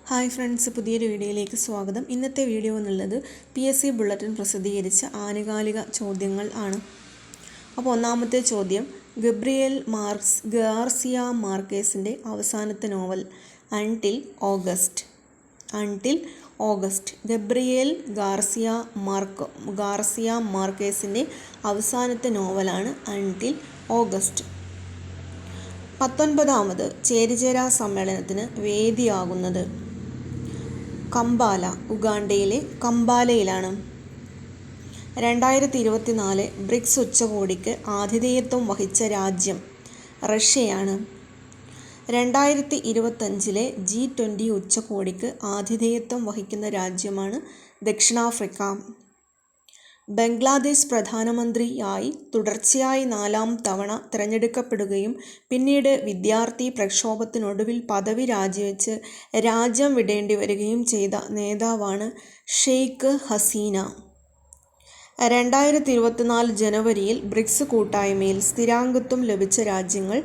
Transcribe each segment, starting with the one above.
Hi friends, പുതിയൊരു വീഡിയോയിലേക്ക് സ്വാഗതം. ഇന്നത്തെ വീഡിയോ എന്നുള്ളത് PSC ബുള്ളറ്റിൻ പ്രസിദ്ധീകരിച്ച ആനുകാലിക ചോദ്യങ്ങൾ ആണ്. അപ്പോൾ ഒന്നാമത്തെ ചോദ്യം, ഗാർസിയ മാർക്കേസിൻ്റെ അവസാനത്തെ novel until August. Gabriel Garcia മാർക്കേസിൻ്റെ അവസാനത്തെ നോവലാണ് അൺടിൽ ഓഗസ്റ്റ്. 19ാമത് ചേരിചേരാ സമ്മേളനത്തിന് വേദിയാകുന്നത് കമ്പാല, ഉഗാണ്ടയിലെ കമ്പാലയിലാണ്. 2024 ബ്രിക്സ് ഉച്ചകോടിക്ക് ആതിഥേയത്വം വഹിച്ച രാജ്യം റഷ്യയാണ്. 2025 G20 ഉച്ചകോടിക്ക് ആതിഥേയത്വം വഹിക്കുന്ന രാജ്യമാണ് ദക്ഷിണാഫ്രിക്ക. ബംഗ്ലാദേശ് പ്രധാനമന്ത്രിയായി തുടർച്ചയായി 4ാം തവണ തിരഞ്ഞെടുക്കപ്പെടുകയും പിന്നീട് വിദ്യാർത്ഥി പ്രക്ഷോഭത്തിനൊടുവിൽ പദവി രാജിവെച്ച് രാജ്യം വിടേണ്ടി വരികയും ചെയ്ത നേതാവാണ് ഷെയ്ഖ് ഹസീന. 2024 ജനുവരിയിൽ ബ്രിക്സ് കൂട്ടായ്മയിൽ സ്ഥിരാംഗത്വം ലഭിച്ച രാജ്യങ്ങൾ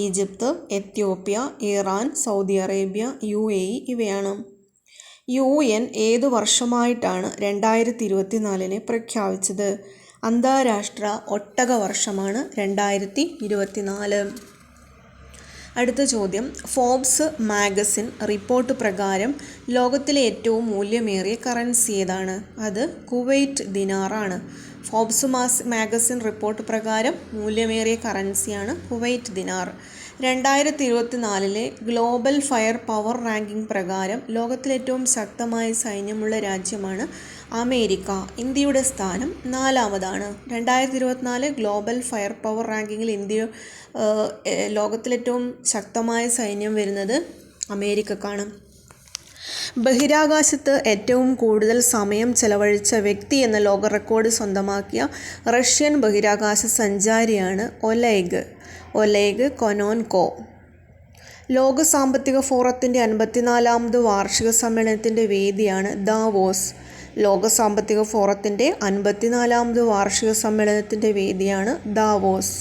Egypt, Ethiopia, Iran, Saudi Arabia, UAE ഇവയാണ്. UN ഏതു വർഷമായിട്ടാണ് 2024 പ്രഖ്യാപിച്ചത്? അന്താരാഷ്ട്ര ഒട്ടക വർഷമാണ് 2024. അടുത്ത ചോദ്യം, ഫോബ്സ് മാഗസിൻ റിപ്പോർട്ട് പ്രകാരം ലോകത്തിലെ ഏറ്റവും മൂല്യമേറിയ കറൻസി ഏതാണ്? അത് കുവൈറ്റ് ദിനാറാണ്. ഫോബ്സ് മാഗസിൻ റിപ്പോർട്ട് പ്രകാരം മൂല്യമേറിയ കറൻസിയാണ് കുവൈറ്റ് ദിനാർ. 2024 ഗ്ലോബൽ ഫയർ പവർ റാങ്കിംഗ് പ്രകാരം ലോകത്തിലെ ഏറ്റവും ശക്തമായ സൈന്യമുള്ള രാജ്യമാണ് അമേരിക്ക. ഇന്ത്യയുടെ സ്ഥാനം 4ാമതാണ്. 2024 ഗ്ലോബൽ ഫയർ പവർ റാങ്കിങ്ങിൽ ലോകത്തിലെ ഏറ്റവും ശക്തമായ സൈന്യം വരുന്നത് അമേരിക്കക്കാണ്. ബഹിരാകാശത്ത് ഏറ്റവും കൂടുതൽ സമയം ചെലവഴിച്ച വ്യക്തി എന്ന ലോക റെക്കോർഡ് സ്വന്തമാക്കിയ റഷ്യൻ ബഹിരാകാശ സഞ്ചാരിയാണ് ഒലെഗ് കൊനോൻകോ. ലോക സാമ്പത്തിക ഫോറത്തിൻ്റെ 54ാമത് വാർഷിക സമ്മേളനത്തിൻ്റെ വേദിയാണ് ദാവോസ്. ലോക സാമ്പത്തിക ഫോറത്തിൻ്റെ 54ാമത് വാർഷിക സമ്മേളനത്തിൻ്റെ വേദിയാണ് ദാവോസ്.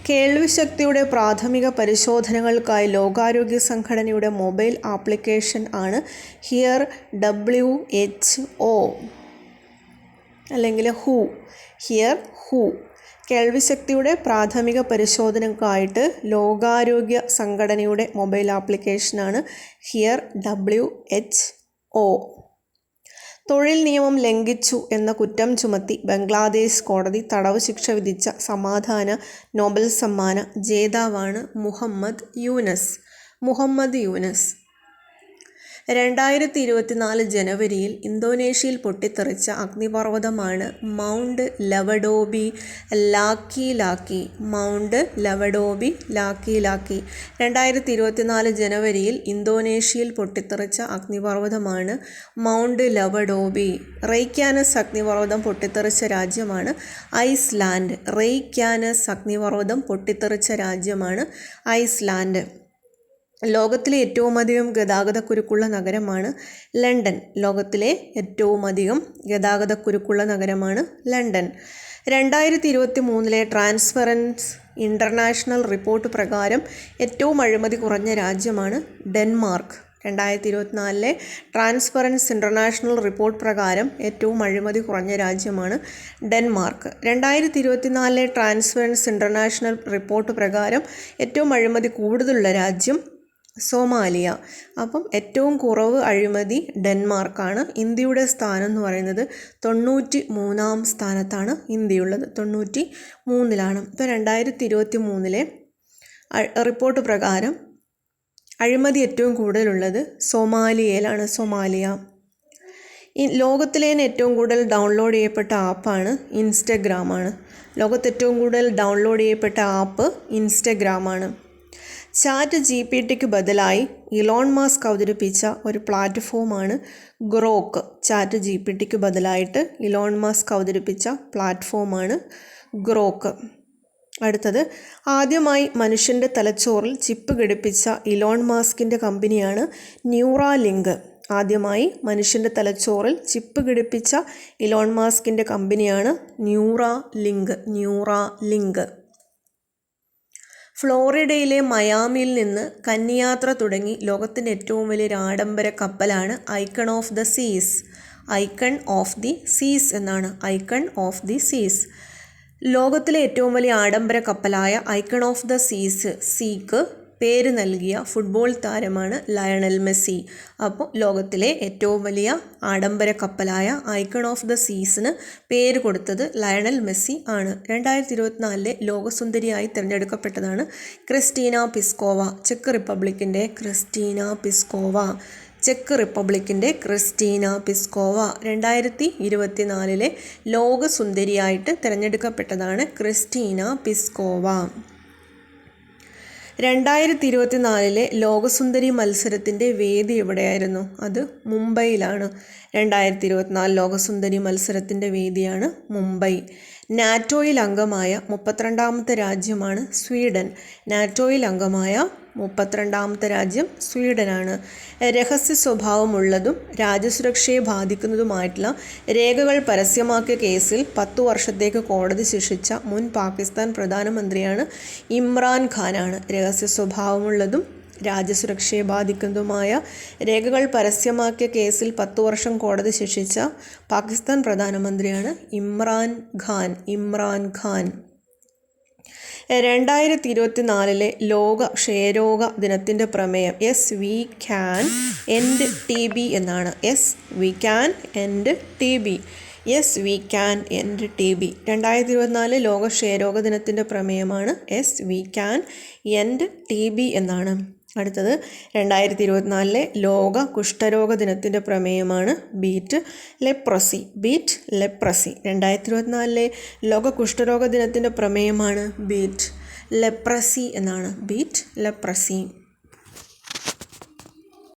കേൾവിശക്തിയുടെ പ്രാഥമിക പരിശോധനകൾക്കായി ലോകാരോഗ്യ സംഘടനയുടെ മൊബൈൽ ആപ്ലിക്കേഷൻ ആണ് ഹിയർ WHO അല്ലെങ്കിൽ ഹു. കേൾവിശക്തിയുടെ പ്രാഥമിക പരിശോധനയ്ക്കായിട്ട് ലോകാരോഗ്യ സംഘടനയുടെ മൊബൈൽ ആപ്ലിക്കേഷനാണ് ഹിയർ WHO. തൊഴിൽ നിയമം ലംഘിച്ചു എന്ന കുറ്റം ചുമത്തി ബംഗ്ലാദേശ് കോടതി തടവ് ശിക്ഷ വിധിച്ച സമാധാന നോബൽ സമ്മാന ജേതാവാണ് മുഹമ്മദ് യൂനസ്. 2024 ജനുവരിയിൽ ഇന്തോനേഷ്യയിൽ പൊട്ടിത്തെറിച്ച അഗ്നിപർവ്വതമാണ് മൗണ്ട് ലവഡോബി ലാക്കി. 2024 ജനുവരിയിൽ ഇന്തോനേഷ്യയിൽ പൊട്ടിത്തെറിച്ച അഗ്നിപർവ്വതമാണ് മൗണ്ട് ലവഡോബി. റെയ്ക്യാനസ് അഗ്നിപർവ്വതം പൊട്ടിത്തെറിച്ച രാജ്യമാണ് ഐസ്ലാൻഡ്. ലോകത്തിലെ ഏറ്റവുമധികം ഗതാഗതക്കുരുക്കുള്ള നഗരമാണ് ലണ്ടൻ. 2023 ട്രാൻസ്പെറൻസി ഇൻ്റർനാഷണൽ റിപ്പോർട്ട് പ്രകാരം ഏറ്റവും അഴിമതി കുറഞ്ഞ രാജ്യമാണ് ഡെൻമാർക്ക്. 2024 ട്രാൻസ്പെറൻസി ഇൻ്റർനാഷണൽ റിപ്പോർട്ട് പ്രകാരം ഏറ്റവും അഴിമതി കുറഞ്ഞ രാജ്യമാണ് ഡെൻമാർക്ക്. 2024 ട്രാൻസ്പെറൻസി ഇൻ്റർനാഷണൽ റിപ്പോർട്ട് പ്രകാരം ഏറ്റവും അഴിമതി കൂടുതലുള്ള രാജ്യം സോമാലിയ. അപ്പം ഏറ്റവും കുറവ് അഴിമതി ഡെൻമാർക്കാണ്. ഇന്ത്യയുടെ സ്ഥാനം എന്ന് പറയുന്നത് 93ാം സ്ഥാനത്താണ് ഇന്ത്യയുള്ളത്. 93ലാണ്. ഇപ്പോൾ 2023 റിപ്പോർട്ട് പ്രകാരം അഴിമതി ഏറ്റവും കൂടുതലുള്ളത് സോമാലിയ. ലോകത്തിലെ ഏറ്റവും കൂടുതൽ ഡൗൺലോഡ് ചെയ്യപ്പെട്ട ആപ്പാണ് ഇൻസ്റ്റഗ്രാമാണ്. ലോകത്ത് ഏറ്റവും കൂടുതൽ ഡൗൺലോഡ് ചെയ്യപ്പെട്ട ആപ്പ് ഇൻസ്റ്റഗ്രാമാണ്. ChatGPTക്ക് ബദലായി ഇലോൺ മസ്ക് അവതരിപ്പിച്ച ഒരു പ്ലാറ്റ്ഫോമാണ് ഗ്രോക്ക്. ChatGPTക്ക് ബദലായിട്ട് ഇലോൺ മസ്ക് അവതരിപ്പിച്ച പ്ലാറ്റ്ഫോമാണ് ഗ്രോക്ക്. അടുത്തത്, ആദ്യമായി മനുഷ്യൻ്റെ തലച്ചോറിൽ ചിപ്പ് ഘടിപ്പിച്ച ഇലോൺ മസ്കിൻ്റെ കമ്പനിയാണ് ന്യൂറാലിങ്ക്. ഇലോൺ മസ്കിൻ്റെ കമ്പനിയാണ് ന്യൂറാലിങ്ക്. ഫ്ലോറിഡയിലെ മയാമിയിൽ നിന്ന് കന്നിയാത്ര തുടങ്ങി ലോകത്തിൻ്റെ ഏറ്റവും വലിയൊരു ആഡംബര കപ്പലാണ് ഐക്കൺ ഓഫ് ദ സീസ്. ഐക്കൺ ഓഫ് ദി സീസ് എന്നാണ്. ഐക്കൺ ഓഫ് ദി സീസ്. ലോകത്തിലെ ഏറ്റവും വലിയ ആഡംബര കപ്പലായ ഐക്കൺ ഓഫ് ദ സീക്ക് പേര് നൽകിയ ഫുട്ബോൾ താരമാണ് ലയണൽ മെസ്സി. അപ്പോൾ ലോകത്തിലെ ഏറ്റവും വലിയ ആഡംബര കപ്പലായ ഐക്കൺ ഓഫ് ദ സീസിന് പേര് കൊടുത്തത് ലയണൽ മെസ്സി ആണ്. 2024 ലോകസുന്ദരിയായി തിരഞ്ഞെടുക്കപ്പെട്ടതാണ് ക്രിസ്റ്റീന പിസ്കോവ. ചെക്ക് റിപ്പബ്ലിക്കിൻ്റെ ക്രിസ്റ്റീന പിസ്കോവ 2024 ലോകസുന്ദരിയായിട്ട് തിരഞ്ഞെടുക്കപ്പെട്ടതാണ് ക്രിസ്റ്റീന പിസ്കോവ. 2024 ലോകസുന്ദരി മത്സരത്തിൻ്റെ വേദി എവിടെയായിരുന്നു? അത് മുംബൈയിലാണ്. 2024 ലോകസുന്ദരി മത്സരത്തിൻ്റെ വേദിയാണ് മുംബൈ. നാറ്റോയിൽ അംഗമായ 32ാമത്തെ രാജ്യമാണ് സ്വീഡൻ. നാറ്റോയിൽ അംഗമായ 32ാമത്തെ രാജ്യം സ്വീഡനാണ്. രഹസ്യ സ്വഭാവമുള്ളതും രാജ്യസുരക്ഷയെ ബാധിക്കുന്നതുമായിട്ടുള്ള രേഖകൾ പരസ്യമാക്കിയ കേസിൽ 10 വർഷത്തേക്ക് കോടതി ശിക്ഷിച്ച മുൻ പാകിസ്ഥാൻ പ്രധാനമന്ത്രിയാണ് ഇമ്രാൻ ഖാനാണ്. രഹസ്യ സ്വഭാവമുള്ളതും രാജ്യസുരക്ഷയെ ബാധിക്കുന്നതുമായ രേഖകൾ പരസ്യമാക്കിയ കേസിൽ 10 വർഷം കോടതി ശിക്ഷിച്ച പാകിസ്ഥാൻ പ്രധാനമന്ത്രിയാണ് ഇമ്രാൻ ഖാൻ. 2024 ലോക ക്ഷയരോഗ ദിനത്തിൻ്റെ പ്രമേയം yes we can end TB എന്നാണ്. Yes we can end TB. 2024 ലോക ക്ഷയരോഗ ദിനത്തിൻ്റെ പ്രമേയമാണ് yes we can end TB എന്നാണ്. അടുത്തത് 2024 ലോക കുഷ്ഠരോഗ ദിനത്തിൻ്റെ പ്രമേയമാണ് ബീറ്റ് ലെപ്രസി. 2024 ലോക കുഷ്ഠരോഗ ദിനത്തിൻ്റെ പ്രമേയമാണ് ബീറ്റ് ലെപ്രസി എന്നാണ്.